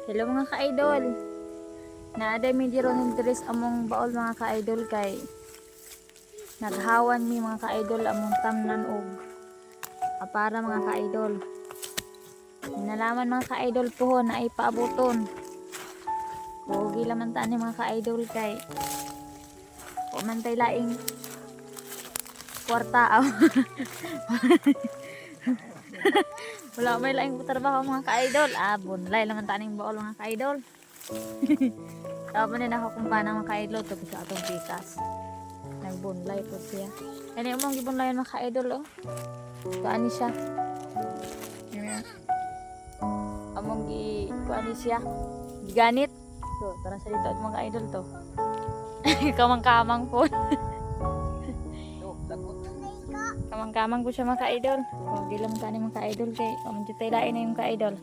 Hello mga ka-idol. Naaday mi diron interes among baol mga ka-idol kay naghawan mi mga ka-idol among tamnan og para mga ka-idol. Nalaman mga ka-idol po na ay paabuton. Kugi laman taan ni mga ka-idol kay o man tay laing kwarta. Wala may laing trabaho mga ka-idol. Bunlay laman taning baol mga ka-idol. Tapos na nakakumpana mga ka-idol to sa atong pikas. Nagbunlay po siya. Kani umong gibunlayan mga ka-idol oh. Kuani siya. Among kuani siya. Giganit. So, tara sa dito at mga ka-idol to. Kamang-kamang po. Kamang-kamang po siya mga ka-idol. Kung di lang tani mga ka-idol kay kamang jutay lain na yung ka-idol.